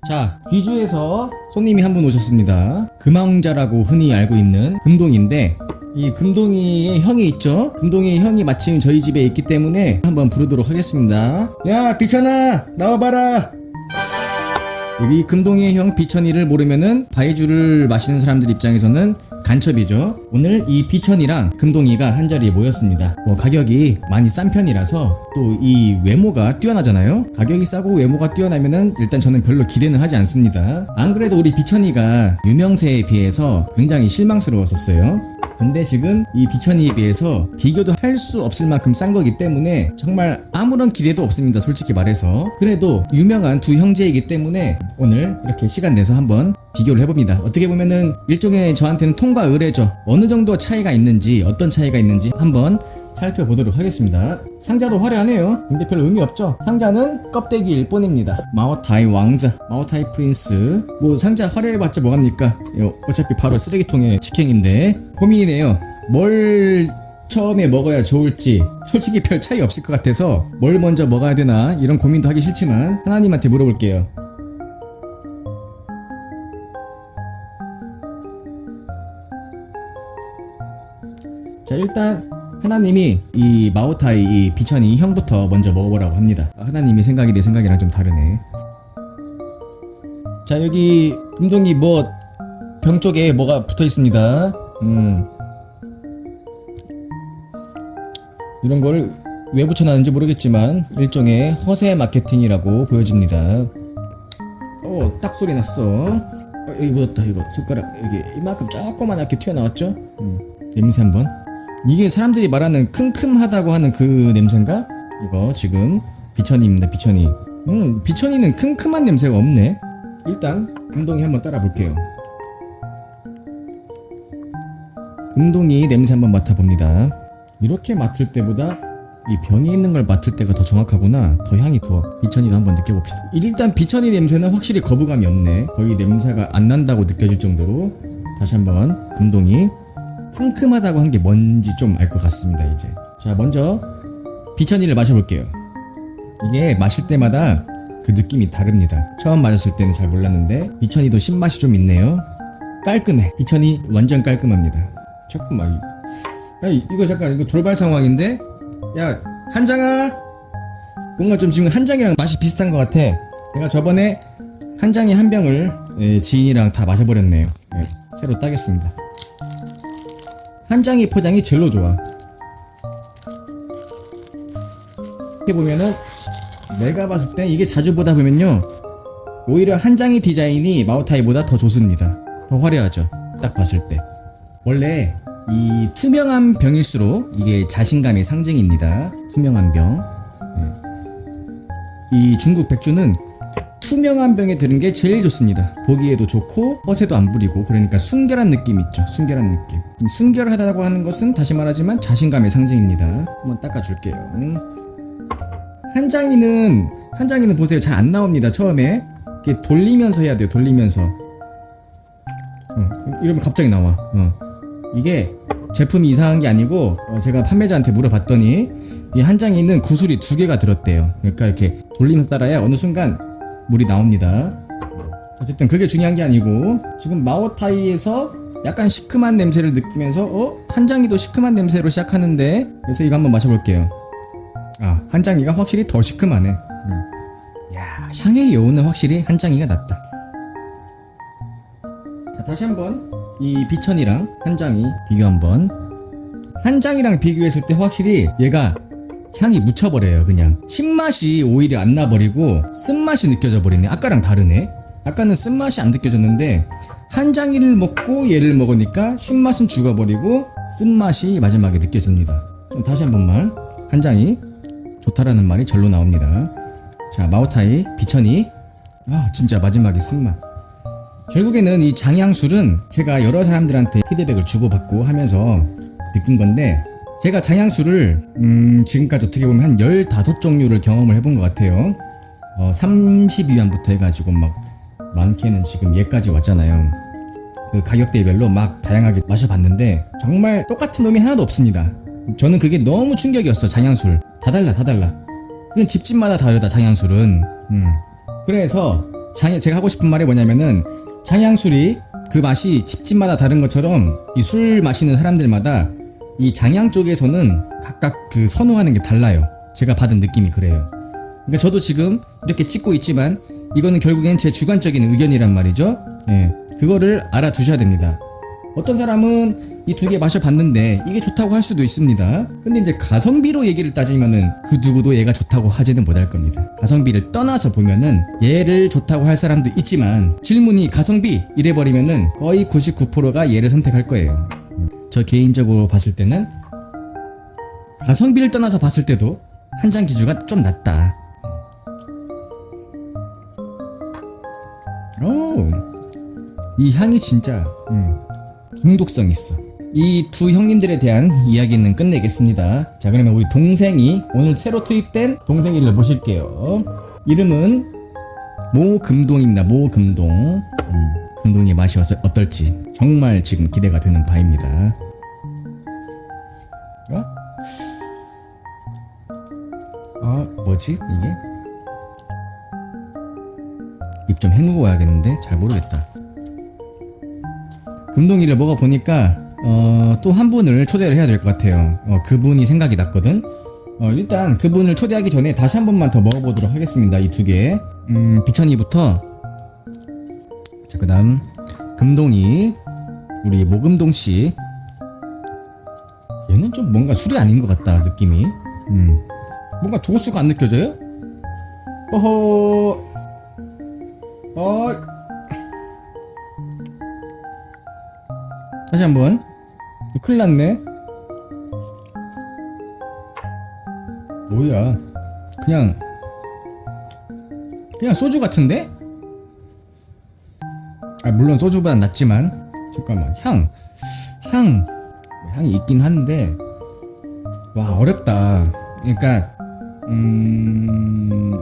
자, 귀주에서 손님이 한 분 오셨습니다. 금왕자라고 흔히 알고 있는 금동인데, 이 금동이의 형이 있죠? 금동이의 형이 마침 저희 집에 있기 때문에 한번 부르도록 하겠습니다. 야, 비천아, 나와봐라. 여기 금동이의 형 비천이를 모르면은 바이주를 마시는 사람들 입장에서는 간첩이죠. 오늘 이 비천이랑 금동이가 한자리에 모였습니다. 가격이 많이 싼 편이라서 또 이 외모가 뛰어나잖아요. 가격이 싸고 외모가 뛰어나면은 일단 저는 별로 기대는 하지 않습니다. 안 그래도 우리 비천이가 유명세에 비해서 굉장히 실망스러웠었어요. 근데 지금 이 비천이에 비해서 비교도 할 수 없을 만큼 싼 거기 때문에 정말 아무런 기대도 없습니다, 솔직히 말해서. 그래도 유명한 두 형제이기 때문에 오늘 이렇게 시간 내서 한번 비교를 해봅니다. 어떻게 보면은 일종의 저한테는 통과 의례죠. 어느 정도 차이가 있는지, 어떤 차이가 있는지 한번 살펴보도록 하겠습니다. 상자도 화려하네요. 근데 별 의미 없죠. 상자는 껍데기일 뿐입니다. 마오타이 왕자, 마오타이 프린스. 뭐 상자 화려해봤자 뭐합니까? 어차피 바로 쓰레기통에 직행인데 고민이네요. 뭘 처음에 먹어야 좋을지 솔직히 별 차이 없을 것 같아서 뭘 먼저 먹어야 되나 이런 고민도 하기 싫지만 하나님한테 물어볼게요. 자, 일단 하나님이 이 마오타이 이 비천이 형부터 먼저 먹어보라고 합니다. 하나님이 생각이 내 생각이랑 좀 다르네. 자, 여기 금동이 뭐 병 쪽에 뭐가 붙어 있습니다. 이런 걸 왜 붙여놨는지 모르겠지만 일종의 허세 마케팅이라고 보여집니다. 딱 소리 났어. 여기 묻었다. 이거 손가락 여기 이만큼 조그맣게 튀어나왔죠? 냄새 한번. 이게 사람들이 말하는 큼큼하다고 하는 그 냄새인가? 이거 지금 비천이입니다. 비천이. 비천이는 큼큼한 냄새가 없네. 일단 금동이 한번 따라 볼게요. 금동이 냄새 한번 맡아봅니다. 이렇게 맡을 때보다 이 병에 있는 걸 맡을 때가 더 정확하구나. 더 향이 더. 비천이도 한번 느껴봅시다. 일단 비천이 냄새는 확실히 거부감이 없네. 거의 냄새가 안 난다고 느껴질 정도로. 다시 한번 금동이 큼큼하다고 한 게 뭔지 좀 알 것 같습니다. 이제 자, 먼저 비천이를 마셔볼게요. 이게 마실 때마다 그 느낌이 다릅니다. 처음 마셨을 때는 잘 몰랐는데 비천이도 신맛이 좀 있네요. 깔끔해. 비천이 완전 깔끔합니다. 잠깐만, 이거 잠깐, 이거 돌발 상황인데. 야, 한장아, 뭔가 좀 지금 한장이랑 맛이 비슷한 것 같아. 제가 저번에 한장이 한 병을 지인이랑 다 마셔버렸네요. 새로 따겠습니다. 한장이 포장이 제일로 좋아. 이렇게 보면은 내가 봤을 때 이게 자주 보다 보면요, 오히려 한장이 디자인이 마오타이보다 더 좋습니다. 더 화려하죠, 딱 봤을 때. 원래 이 투명한 병일수록 이게 자신감의 상징입니다. 투명한 병. 이 중국 백주는 투명한 병에 드는 게 제일 좋습니다. 보기에도 좋고 허세도 안 부리고, 그러니까 순결한 느낌 있죠. 순결한 느낌. 순결하다고 하는 것은 다시 말하지만 자신감의 상징입니다. 한번 닦아줄게요. 한장이는 보세요, 잘 안 나옵니다. 처음에 이렇게 돌리면서 해야 돼요. 돌리면서. 이러면 갑자기 나와. 이게 제품이 이상한 게 아니고, 제가 판매자한테 물어봤더니 이 한장이는 구슬이 2개가 들었대요. 그러니까 이렇게 돌리면서 따라야 어느 순간 물이 나옵니다. 어쨌든 그게 중요한 게 아니고, 지금 마오타이에서 약간 시큼한 냄새를 느끼면서 한장이도 시큼한 냄새로 시작하는데, 그래서 이거 한번 마셔볼게요. 한장이가 확실히 더 시큼하네. 야, 향의 여운은 확실히 한장이가 낫다. 자, 다시 한번 이 비천이랑 한장이 비교 한번. 한장이랑 비교했을 때 확실히 얘가 향이 묻혀버려요. 그냥 신맛이 오히려 안 나버리고 쓴맛이 느껴져 버리네. 아까랑 다르네. 아까는 쓴맛이 안 느껴졌는데 한장이를 먹고 얘를 먹으니까 신맛은 죽어버리고 쓴맛이 마지막에 느껴집니다. 다시 한 번만. 한장이 좋다라는 말이 절로 나옵니다. 자, 마오타이 비천이. 진짜 마지막에 쓴맛. 결국에는 이 장향술은 제가 여러 사람들한테 피드백을 주고받고 하면서 느낀 건데, 제가 장향술을 지금까지 어떻게 보면 한 15종류를 경험을 해본 것 같아요. 30위안부터 해가지고 막 많게는 지금 얘까지 왔잖아요. 그 가격대별로 막 다양하게 마셔봤는데 정말 똑같은 놈이 하나도 없습니다. 저는 그게 너무 충격이었어. 장향술 다 달라. 그냥 집집마다 다르다, 장향술은. 그래서 제가 하고 싶은 말이 뭐냐면은 장향술이 그 맛이 집집마다 다른 것처럼 이 술 마시는 사람들마다 이 장향 쪽에서는 각각 그 선호하는 게 달라요. 제가 받은 느낌이 그래요. 그러니까 저도 지금 이렇게 찍고 있지만 이거는 결국엔 제 주관적인 의견이란 말이죠. 예, 그거를 알아두셔야 됩니다. 어떤 사람은 이 두 개 마셔봤는데 이게 좋다고 할 수도 있습니다. 근데 이제 가성비로 얘기를 따지면은 그 누구도 얘가 좋다고 하지는 못할 겁니다. 가성비를 떠나서 보면은 얘를 좋다고 할 사람도 있지만 질문이 가성비 이래버리면은 거의 99%가 얘를 선택할 거예요. 저 개인적으로 봤을 때는 가성비를 떠나서 봤을 때도 한 잔 기주가 좀 낫다. 오, 이 향이 진짜 중독성 있어. 이 두 형님들에 대한 이야기는 끝내겠습니다. 자, 그러면 우리 동생이 오늘 새로 투입된 동생이를 모실게요. 이름은 모금동입니다. 모금동. 금동의 맛이 어떨지 정말 지금 기대가 되는 바입니다. 뭐지 이게? 입 좀 해누워야겠는데 잘 모르겠다. 금동이를 먹어보니까 또 한 분을 초대를 해야 될 것 같아요. 그분이 생각이 났거든. 일단 그분을 초대하기 전에 다시 한 번만 더 먹어보도록 하겠습니다. 이 두 개. 비천이부터. 자, 그 다음 금동이 우리 모금동씨. 얘는 좀 뭔가 술이 아닌 것 같다 느낌이. 뭔가 도수가 안 느껴져요? 어허. 다시 한번. 큰일 났네. 뭐야. 그냥 소주 같은데? 물론 소주보단 낫지만. 잠깐만. 향이 있긴 한데. 와, 어렵다. 그러니까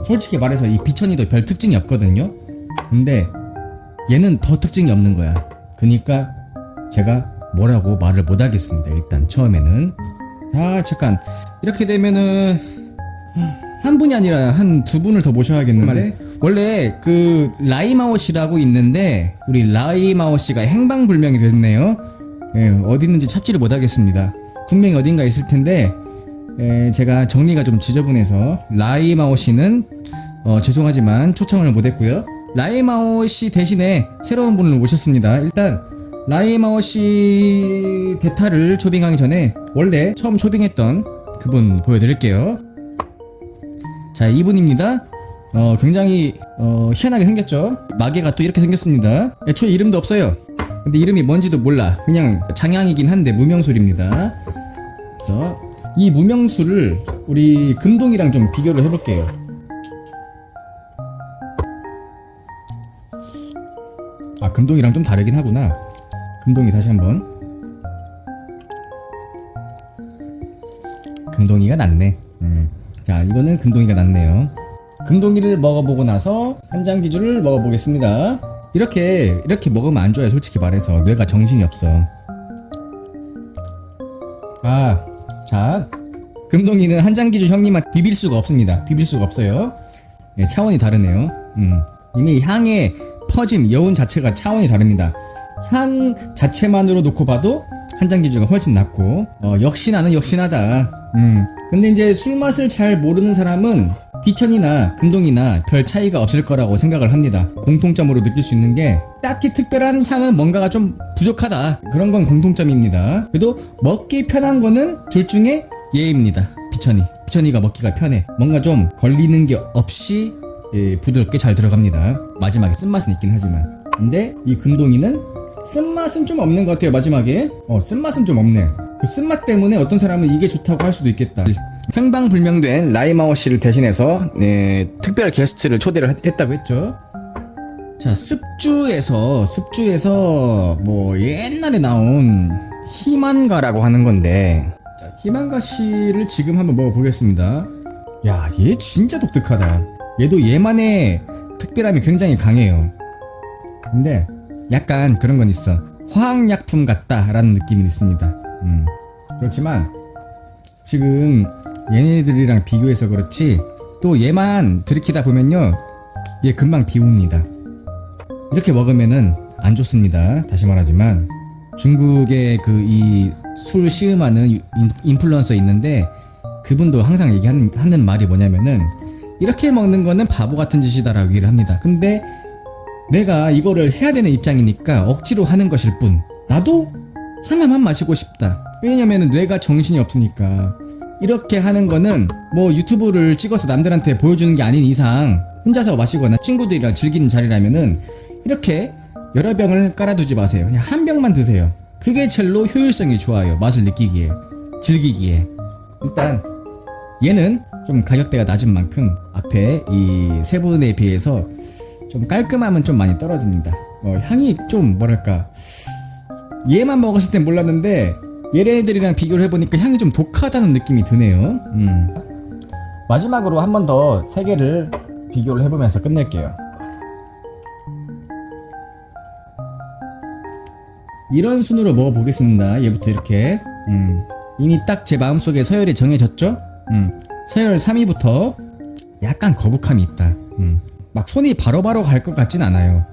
솔직히 말해서 이 비천이도 별 특징이 없거든요. 근데 얘는 더 특징이 없는 거야. 그니까 제가 뭐라고 말을 못하겠습니다. 일단 처음에는. 잠깐 이렇게 되면은 한 분이 아니라 한 두 분을 더 모셔야겠는데. 원래 그 라이마오씨라고 있는데 우리 라이마오씨가 행방불명이 됐네요. 어디 있는지 찾지를 못하겠습니다. 분명히 어딘가 있을 텐데 제가 정리가 좀 지저분해서 라이마오씨는 죄송하지만 초청을 못했고요. 라이마오씨 대신에 새로운 분을 모셨습니다. 일단 라이마오씨 대타를 초빙하기 전에 원래 처음 초빙했던 그분 보여드릴게요. 자, 이분입니다. 굉장히 희한하게 생겼죠. 마개가 또 이렇게 생겼습니다. 애초에 이름도 없어요. 근데 이름이 뭔지도 몰라. 그냥 장향이긴 한데 무명술입니다. 그래서 이 무명술을 우리 금동이랑 좀 비교를 해볼게요. 금동이랑 좀 다르긴 하구나. 금동이 다시 한번. 금동이가 낫네. 자, 이거는 금동이가 낫네요. 금동이를 먹어보고 나서 한장 기주를 먹어보겠습니다. 이렇게 먹으면 안 좋아요. 솔직히 말해서 뇌가 정신이 없어. 자, 금동이는 한장 기주 형님한테 비빌 수가 없습니다. 비빌 수가 없어요. 차원이 다르네요. 이미 향의 퍼짐, 여운 자체가 차원이 다릅니다. 향 자체만으로 놓고 봐도 한장 기주가 훨씬 낫고 역시나는 역시나다. 근데 이제 술 맛을 잘 모르는 사람은 비천이나 금동이나 별 차이가 없을 거라고 생각을 합니다. 공통점으로 느낄 수 있는 게 딱히 특별한 향은 뭔가가 좀 부족하다. 그런 건 공통점입니다. 그래도 먹기 편한 거는 둘 중에 얘입니다. 비천이가 먹기가 편해. 뭔가 좀 걸리는 게 없이 부드럽게 잘 들어갑니다. 마지막에 쓴맛은 있긴 하지만. 근데 이 금동이는 쓴맛은 좀 없는 것 같아요. 마지막에 쓴맛은 좀 없네. 그 쓴맛 때문에 어떤 사람은 이게 좋다고 할 수도 있겠다. 행방불명된 라이마오씨를 대신해서 특별 게스트를 초대를 했다고 했죠. 자, 습주에서 뭐 옛날에 나온 희만가라고 하는 건데, 자, 희만가 씨를 지금 한번 먹어보겠습니다. 야, 얘 진짜 독특하다. 얘도 얘만의 특별함이 굉장히 강해요. 근데 약간 그런 건 있어. 화학약품 같다라는 느낌이 있습니다. 그렇지만 지금 얘네들이랑 비교해서 그렇지 또 얘만 들이키다 보면요, 얘 금방 비웁니다. 이렇게 먹으면은 안 좋습니다. 다시 말하지만 중국의 그 이 술 시음하는 인플루언서 있는데 그분도 항상 얘기하는 말이 뭐냐면은 이렇게 먹는 거는 바보 같은 짓이다라고 얘기를 합니다. 근데 내가 이거를 해야 되는 입장이니까 억지로 하는 것일 뿐 나도 하나만 마시고 싶다. 왜냐면은 뇌가 정신이 없으니까. 이렇게 하는 거는 뭐 유튜브를 찍어서 남들한테 보여주는 게 아닌 이상 혼자서 마시거나 친구들이랑 즐기는 자리라면은 이렇게 여러 병을 깔아두지 마세요. 그냥 한 병만 드세요. 그게 제일로 효율성이 좋아요. 맛을 느끼기에, 즐기기에. 일단 얘는 좀 가격대가 낮은 만큼 앞에 이 세 분에 비해서 좀 깔끔함은 좀 많이 떨어집니다. 향이 좀 뭐랄까, 얘만 먹었을 땐 몰랐는데 얘네들이랑 비교를 해보니까 향이 좀 독하다는 느낌이 드네요. 마지막으로 한 번 더 세 개를 비교를 해보면서 끝낼게요. 이런 순으로 먹어보겠습니다. 얘부터 이렇게. 이미 딱 제 마음속에 서열이 정해졌죠? 서열 3위부터 약간 거북함이 있다. 막 손이 바로바로 갈 것 같진 않아요.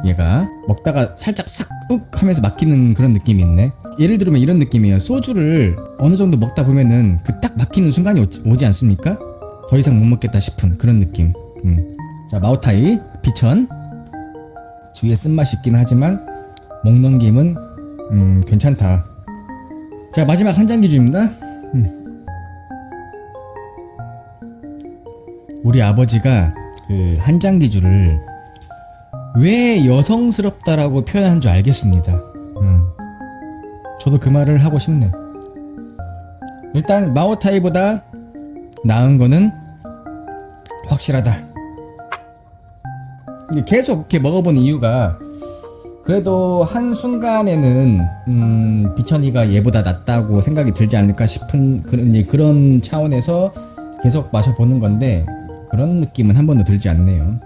얘가 먹다가 살짝 싹 욱 하면서 막히는 그런 느낌이 있네. 예를 들면 이런 느낌이에요. 소주를 어느 정도 먹다 보면은 그 딱 막히는 순간이 오지 않습니까? 더 이상 못 먹겠다 싶은 그런 느낌. 자, 마오타이 비천. 주위에 쓴맛이 있긴 하지만 목 넘김은 괜찮다. 자, 마지막 한 잔 기준입니다. 우리 아버지가 그 한 잔 기주를 왜 여성스럽다라고 표현한 줄 알겠습니다. 저도 그 말을 하고 싶네. 일단 마오타이보다 나은 거는 확실하다. 계속 이렇게 먹어본 이유가 그래도 한순간에는 비천이가 얘보다 낫다고 생각이 들지 않을까 싶은 그런 차원에서 계속 마셔보는 건데 그런 느낌은 한 번도 들지 않네요.